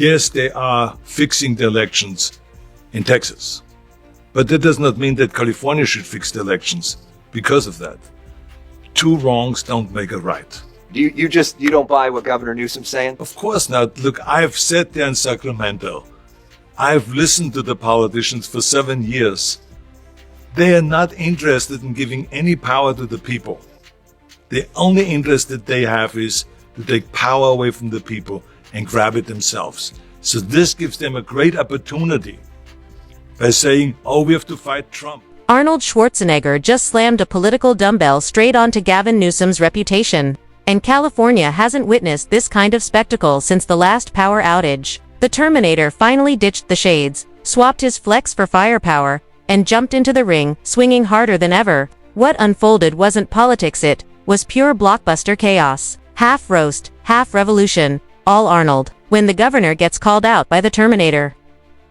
Yes, they are fixing the elections in Texas. But that does not mean that California should fix the elections because of that. Two wrongs don't make a right. You don't buy what Governor Newsom's saying? Of course not. Look, I've sat there in Sacramento. I've listened to the politicians for 7 years. They are not interested in giving any power to the people. The only interest that they have is to take power away from the people and grab it themselves. So this gives them a great opportunity by saying, oh, we have to fight Trump. Arnold Schwarzenegger just slammed a political dumbbell straight onto Gavin Newsom's reputation. And California hasn't witnessed this kind of spectacle since the last power outage. The Terminator finally ditched the shades, swapped his flex for firepower, and jumped into the ring, swinging harder than ever. What unfolded wasn't politics, it was pure blockbuster chaos. Half roast, half revolution, all Arnold, when the governor gets called out by the Terminator.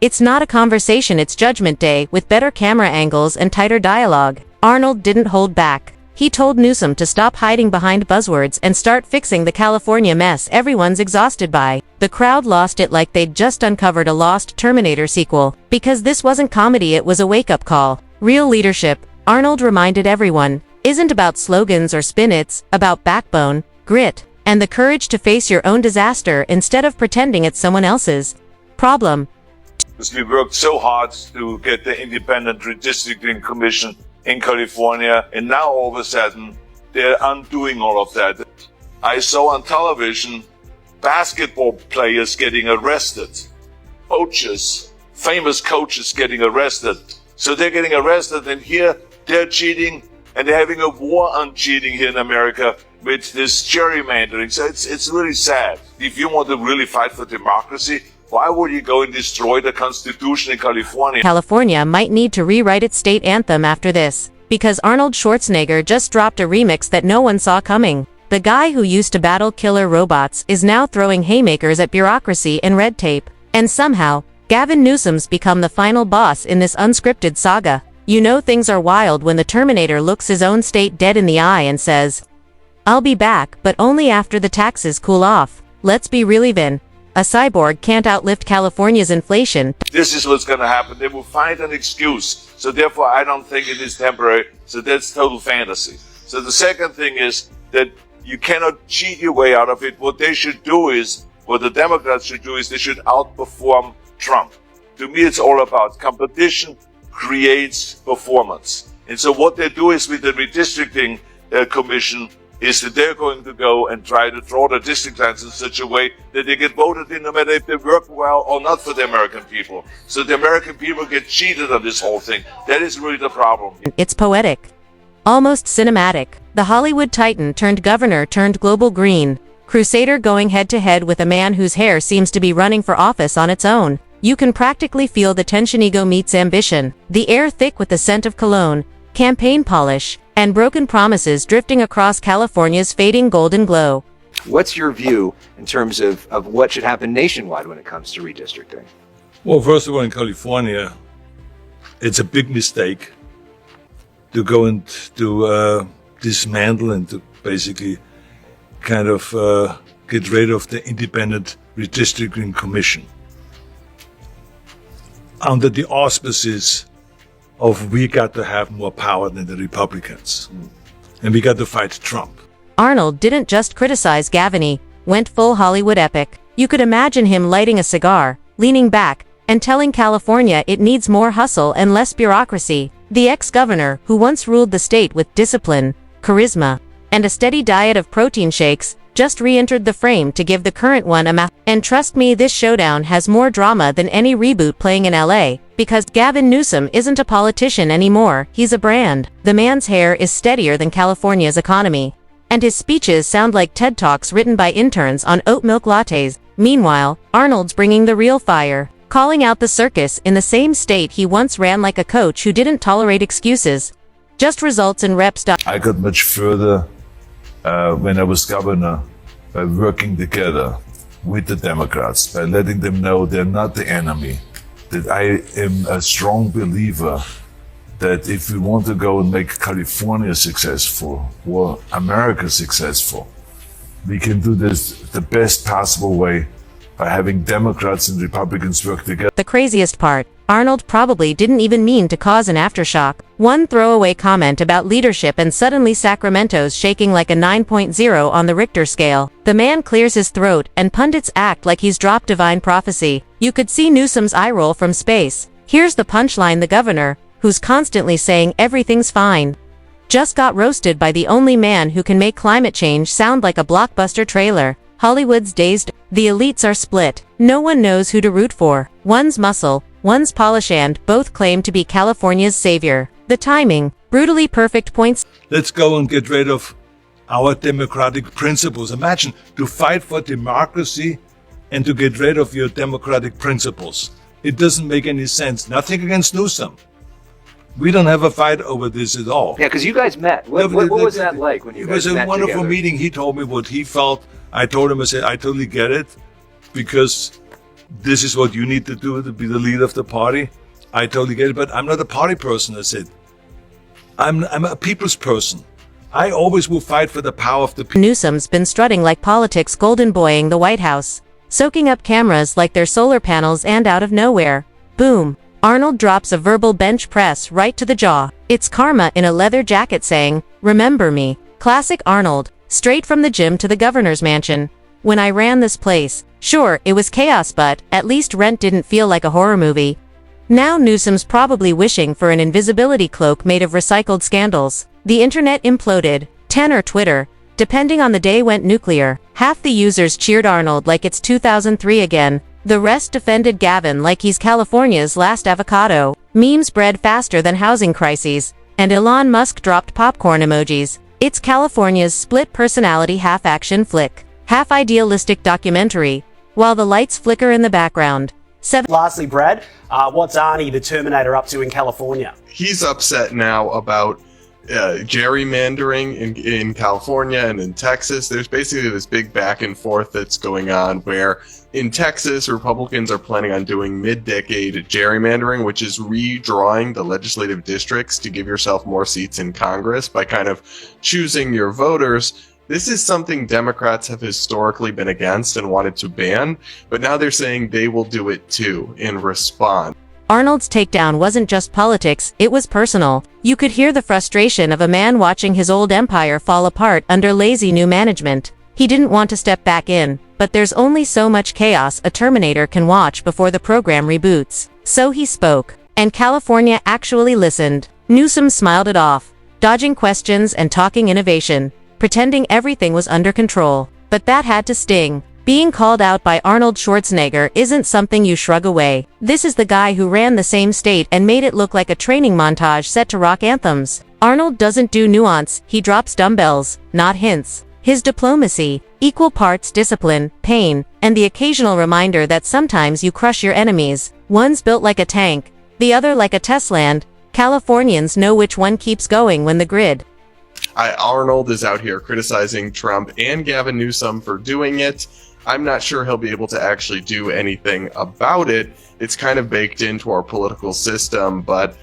It's not a conversation, it's Judgment Day, with better camera angles and tighter dialogue. Arnold didn't hold back. He told Newsom to stop hiding behind buzzwords and start fixing the California mess everyone's exhausted by. The crowd lost it like they'd just uncovered a lost Terminator sequel. Because this wasn't comedy, it was a wake-up call. Real leadership, Arnold reminded everyone, isn't about slogans or spin, it's about backbone, grit, and the courage to face your own disaster instead of pretending it's someone else's problem. We worked so hard to get the independent redistricting commission in California, and now all of a sudden they're undoing all of that. I saw on television basketball players getting arrested, coaches, famous coaches getting arrested. So they're getting arrested, and here they're cheating, and they're having a war on cheating here in America with this gerrymandering. So it's really sad. If you want to really fight for democracy, why would you go and destroy the Constitution in California? California might need to rewrite its state anthem after this, because Arnold Schwarzenegger just dropped a remix that no one saw coming. The guy who used to battle killer robots is now throwing haymakers at bureaucracy and red tape. And somehow, Gavin Newsom's become the final boss in this unscripted saga. You know things are wild when the Terminator looks his own state dead in the eye and says, "I'll be back, but only after the taxes cool off." Let's be real, even a cyborg can't outlift California's inflation. This is what's going to happen. They will find an excuse. So therefore, I don't think it is temporary. So that's total fantasy. So the second thing is that you cannot cheat your way out of it. What they should do is, what the Democrats should do is they should outperform Trump. To me, it's all about competition creates performance. And so what they do is with the redistricting commission is that they're going to go and try to draw the district lines in such a way that they get voted in no matter if they work well or not for the American people. So the American people get cheated on this whole thing. That is really the problem. It's poetic. Almost cinematic. The Hollywood titan turned governor turned global green. Crusader going head-to-head with a man whose hair seems to be running for office on its own. You can practically feel the tension, ego meets ambition. The air thick with the scent of cologne, campaign polish, and broken promises drifting across California's fading golden glow. What's your view in terms of what should happen nationwide when it comes to redistricting? Well, first of all, in California, it's a big mistake to go and to dismantle and to basically kind of get rid of the independent redistricting commission under the auspices of we got to have more power than the Republicans. And we got to fight Trump. Arnold didn't just criticize Gavin, he went full Hollywood epic. You could imagine him lighting a cigar, leaning back, and telling California it needs more hustle and less bureaucracy. The ex-governor, who once ruled the state with discipline, charisma, and a steady diet of protein shakes, just re-entered the frame to give the current one a math. And trust me, this showdown has more drama than any reboot playing in LA, because Gavin Newsom isn't a politician anymore, he's a brand. The man's hair is steadier than California's economy. And his speeches sound like TED Talks written by interns on oat milk lattes. Meanwhile, Arnold's bringing the real fire, calling out the circus in the same state he once ran like a coach who didn't tolerate excuses. Just results in reps. I got much further when I was governor by working together with the Democrats, by letting them know they're not the enemy, that I am a strong believer that if we want to go and make California successful or America successful, we can do this the best possible way by having Democrats and Republicans work together. The craziest part, Arnold probably didn't even mean to cause an aftershock. One throwaway comment about leadership and suddenly Sacramento's shaking like a 9.0 on the Richter scale. The man clears his throat and pundits act like he's dropped divine prophecy. You could see Newsom's eye roll from space. Here's the punchline: the governor, who's constantly saying everything's fine, just got roasted by the only man who can make climate change sound like a blockbuster trailer. Hollywood's dazed. The elites are split. No one knows who to root for. One's muscle, one's polish, and both claim to be California's savior. The timing, brutally perfect points. Let's go and get rid of our democratic principles. Imagine to fight for democracy and to get rid of your democratic principles. It doesn't make any sense. Nothing against Newsom. We don't have a fight over this at all. Yeah, because you guys met. What was that like when you guys met together? It was a wonderful together? meeting. He told me what he felt. I told him, I said, I totally get it, because this is what you need to do to be the leader of the party. I totally get it, but I'm not a party person, I said. I'm a people's person. I always will fight for the power of the people. Newsom's been strutting like politics golden boying the White House, soaking up cameras like they're solar panels, and out of nowhere, boom, Arnold drops a verbal bench press right to the jaw. It's karma in a leather jacket saying, "Remember me." Classic Arnold, straight from the gym to the governor's mansion. When I ran this place, sure, it was chaos, but at least Rent didn't feel like a horror movie. Now Newsom's probably wishing for an invisibility cloak made of recycled scandals. The internet imploded, 10 or Twitter, depending on the day, went nuclear. Half the users cheered Arnold like it's 2003 again. The rest defended Gavin like he's California's last avocado. Memes spread faster than housing crises, and Elon Musk dropped popcorn emojis. It's California's split personality, half action flick, half idealistic documentary, while the lights flicker in the background. Lastly, Brad, what's Arnie the Terminator up to in California? He's upset now about gerrymandering in California and in Texas. There's basically this big back and forth that's going on where in Texas, Republicans are planning on doing mid-decade gerrymandering, which is redrawing the legislative districts to give yourself more seats in Congress by kind of choosing your voters. This is something Democrats have historically been against and wanted to ban, but now they're saying they will do it too in response. Arnold's takedown wasn't just politics, it was personal. You could hear the frustration of a man watching his old empire fall apart under lazy new management. He didn't want to step back in, but there's only so much chaos a Terminator can watch before the program reboots. So he spoke, and California actually listened. Newsom smiled it off, dodging questions and talking innovation, pretending everything was under control. But that had to sting. Being called out by Arnold Schwarzenegger isn't something you shrug away. This is the guy who ran the same state and made it look like a training montage set to rock anthems. Arnold doesn't do nuance, he drops dumbbells, not hints. His diplomacy, equal parts discipline, pain, and the occasional reminder that sometimes you crush your enemies. One's built like a tank, the other like a Tesla. Californians know which one keeps going when the grid. Arnold is out here criticizing Trump and Gavin Newsom for doing it. I'm not sure he'll be able to actually do anything about it. It's kind of baked into our political system, but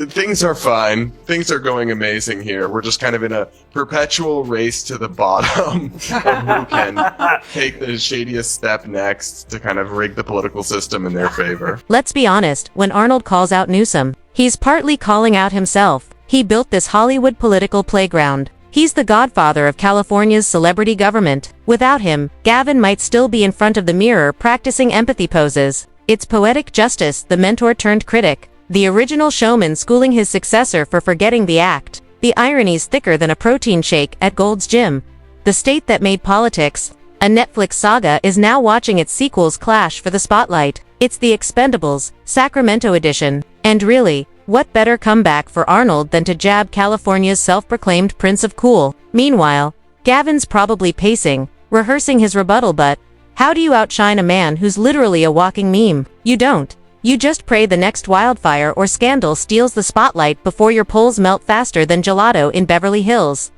things are fine. Things are going amazing here. We're just kind of in a perpetual race to the bottom of who can take the shadiest step next to kind of rig the political system in their favor. Let's be honest, when Arnold calls out Newsom, he's partly calling out himself. He built this Hollywood political playground. He's the godfather of California's celebrity government. Without him, Gavin might still be in front of the mirror practicing empathy poses. It's poetic justice, the mentor turned critic. The original showman schooling his successor for forgetting the act. The irony's thicker than a protein shake at Gold's Gym. The state that made politics, a Netflix saga, is now watching its sequels clash for the spotlight. It's the Expendables, Sacramento edition. And really, what better comeback for Arnold than to jab California's self-proclaimed Prince of Cool? Meanwhile, Gavin's probably pacing, rehearsing his rebuttal, but how do you outshine a man who's literally a walking meme? You don't. You just pray the next wildfire or scandal steals the spotlight before your polls melt faster than gelato in Beverly Hills.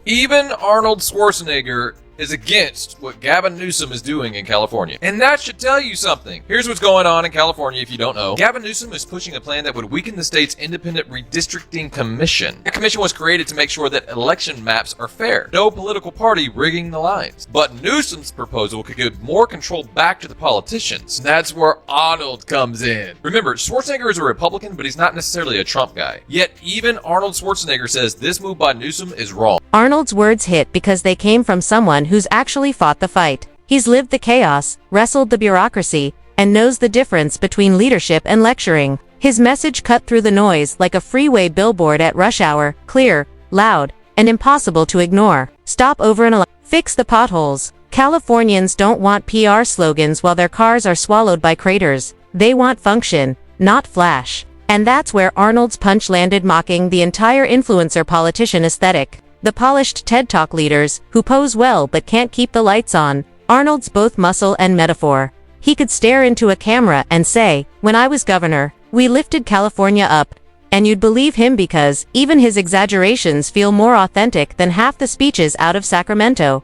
Even Arnold Schwarzenegger is against what Gavin Newsom is doing in California. And that should tell you something. Here's what's going on in California if you don't know. Gavin Newsom is pushing a plan that would weaken the state's independent redistricting commission. The commission was created to make sure that election maps are fair. No political party rigging the lines. But Newsom's proposal could give more control back to the politicians. And that's where Arnold comes in. Remember, Schwarzenegger is a Republican, but he's not necessarily a Trump guy. Yet even Arnold Schwarzenegger says this move by Newsom is wrong. Arnold's words hit because they came from someone who's actually fought the fight. He's lived the chaos, wrestled the bureaucracy, and knows the difference between leadership and lecturing. His message cut through the noise like a freeway billboard at rush hour, clear, loud, and impossible to ignore. Stop over and fix the potholes. Californians don't want PR slogans while their cars are swallowed by craters. They want function, not flash. And that's where Arnold's punch landed, mocking the entire influencer politician aesthetic. The polished TED Talk leaders, who pose well but can't keep the lights on. Arnold's both muscle and metaphor. He could stare into a camera and say, "When I was governor, we lifted California up." And you'd believe him because even his exaggerations feel more authentic than half the speeches out of Sacramento.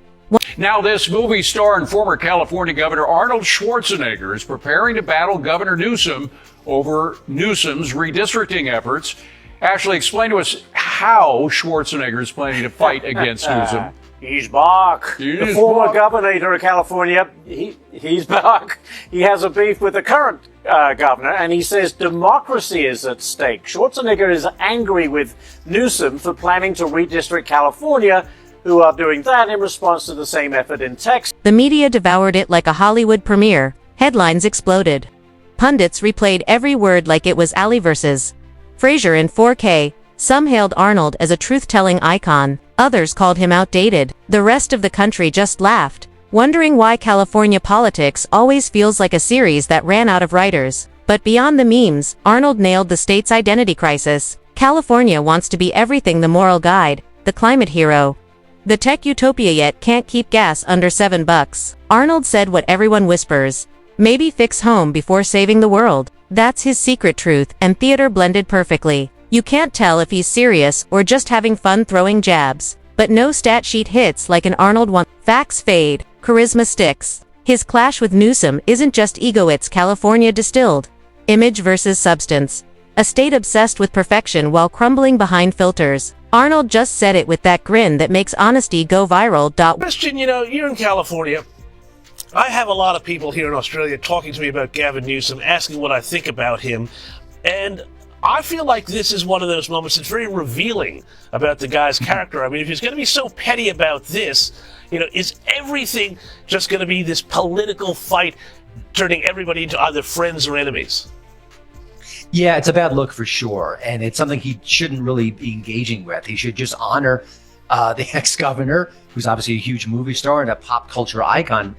Now, this movie star and former California Governor Arnold Schwarzenegger is preparing to battle Governor Newsom over Newsom's redistricting efforts. Ashley, explain to us how Schwarzenegger is planning to fight against Newsom. He's back. The former governor of California, he's back. He has a beef with the current governor, and he says democracy is at stake. Schwarzenegger is angry with Newsom for planning to redistrict California, who are doing that in response to the same effort in Texas. The media devoured it like a Hollywood premiere. Headlines exploded. Pundits replayed every word like it was Alleyverses. Frasier in 4K. Some hailed Arnold as a truth-telling icon. Others called him outdated. The rest of the country just laughed, wondering why California politics always feels like a series that ran out of writers. But beyond the memes, Arnold nailed the state's identity crisis. California wants to be everything: the moral guide, the climate hero, the tech utopia, yet can't keep gas under $7. Arnold said what everyone whispers: maybe fix home before saving the world. That's his secret truth, and theater blended perfectly. You can't tell if he's serious or just having fun throwing jabs. But no stat sheet hits like an Arnold one. Facts fade, charisma sticks. His clash with Newsom isn't just ego, it's California distilled. Image versus substance. A state obsessed with perfection while crumbling behind filters. Arnold just said it with that grin that makes honesty go viral. Christian, you're in California. I have a lot of people here in Australia talking to me about Gavin Newsom, asking what I think about him. And I feel like this is one of those moments that's very revealing about the guy's character. I mean, if he's going to be so petty about this, is everything just going to be this political fight, turning everybody into either friends or enemies? Yeah, it's a bad look for sure. And it's something he shouldn't really be engaging with. He should just honor the ex-governor, who's obviously a huge movie star and a pop culture icon,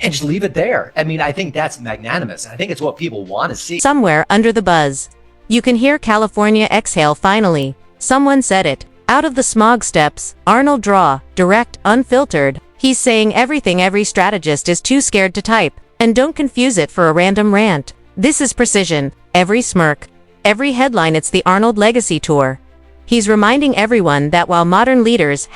and just leave it there. I mean, I think that's magnanimous. I think it's what people want to see. Somewhere under the buzz, you can hear California exhale finally. Someone said it. Out of the smog steps, Arnold draw, direct, unfiltered. He's saying everything every strategist is too scared to type. And don't confuse it for a random rant. This is precision. Every smirk, every headline, it's the Arnold Legacy Tour. He's reminding everyone that while modern leaders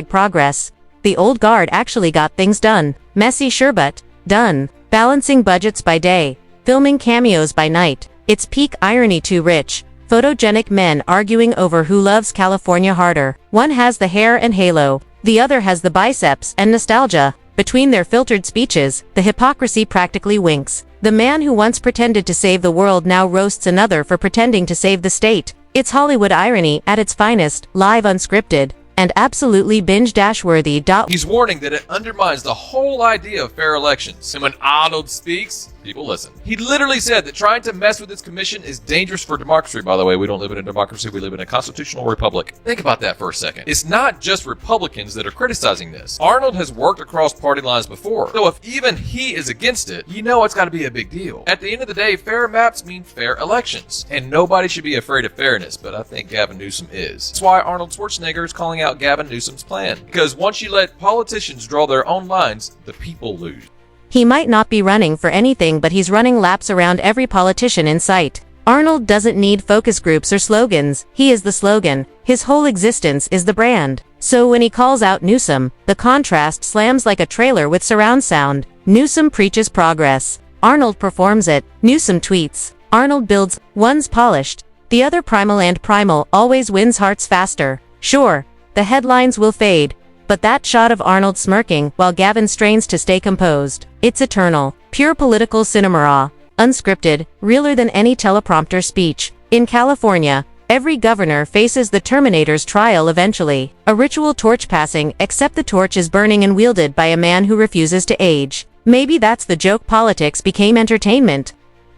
#progress, the old guard actually got things done. Messy sure, but done. Balancing budgets by day, filming cameos by night. It's peak irony, too rich. Photogenic men arguing over who loves California harder. One has the hair and halo, the other has the biceps and nostalgia. Between their filtered speeches, the hypocrisy practically winks. The man who once pretended to save the world now roasts another for pretending to save the state. It's Hollywood irony at its finest, live, unscripted, and absolutely binge-worthy. He's warning that it undermines the whole idea of fair elections. And when Arnold speaks, people listen. He literally said that trying to mess with this commission is dangerous for democracy. By the way, we don't live in a democracy, we live in a constitutional republic. Think about that for a second. It's not just Republicans that are criticizing this. Arnold has worked across party lines before. So if even he is against it, it's got to be a big deal. At the end of the day, fair maps mean fair elections. And nobody should be afraid of fairness, but I think Gavin Newsom is. That's why Arnold Schwarzenegger is calling out Gavin Newsom's plan. Because once you let politicians draw their own lines, the people lose. He might not be running for anything, but he's running laps around every politician in sight. Arnold doesn't need focus groups or slogans. He is the slogan. His whole existence is the brand. So when he calls out Newsom, the contrast slams like a trailer with surround sound. Newsom preaches progress. Arnold performs it. Newsom tweets. Arnold builds. One's polished. The other primal, and primal always wins hearts faster. Sure, the headlines will fade, but that shot of Arnold smirking while Gavin strains to stay composed, it's eternal. Pure political cinema, unscripted, realer than any teleprompter speech. In California, every governor faces the Terminator's trial eventually. A ritual torch passing, except the torch is burning and wielded by a man who refuses to age. Maybe that's the joke. Politics became entertainment.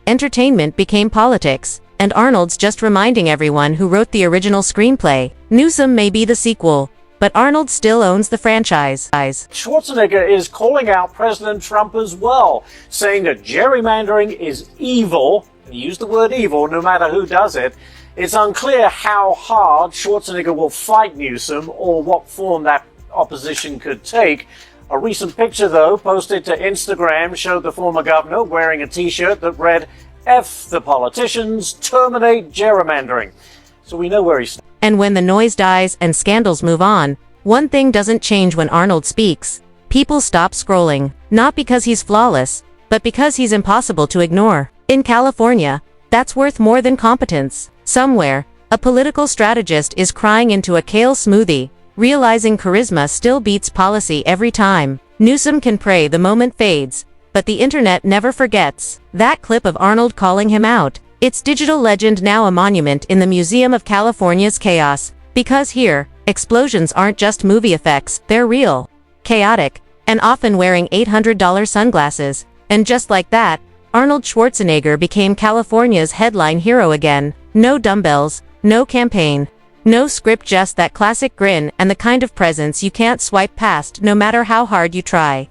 Entertainment became politics. And Arnold's just reminding everyone who wrote the original screenplay. Newsom may be the sequel, but Arnold still owns the franchise. Schwarzenegger is calling out President Trump as well, saying that gerrymandering is evil. He used the word evil no matter who does it. It's unclear how hard Schwarzenegger will fight Newsom or what form that opposition could take. A recent picture, though, posted to Instagram showed the former governor wearing a t-shirt that read, "F the politicians, terminate gerrymandering." So we know where he stands. And when the noise dies and scandals move on, one thing doesn't change when Arnold speaks. People stop scrolling, not because he's flawless, but because he's impossible to ignore. In California, that's worth more than competence. Somewhere, a political strategist is crying into a kale smoothie, realizing charisma still beats policy every time. Newsom can pray the moment fades, but the internet never forgets. That clip of Arnold calling him out. It's digital legend, now a monument in the Museum of California's chaos. Because here, explosions aren't just movie effects, they're real, chaotic, and often wearing $800 sunglasses. And just like that, Arnold Schwarzenegger became California's headline hero again. No dumbbells, no campaign, no script, just that classic grin and the kind of presence you can't swipe past no matter how hard you try.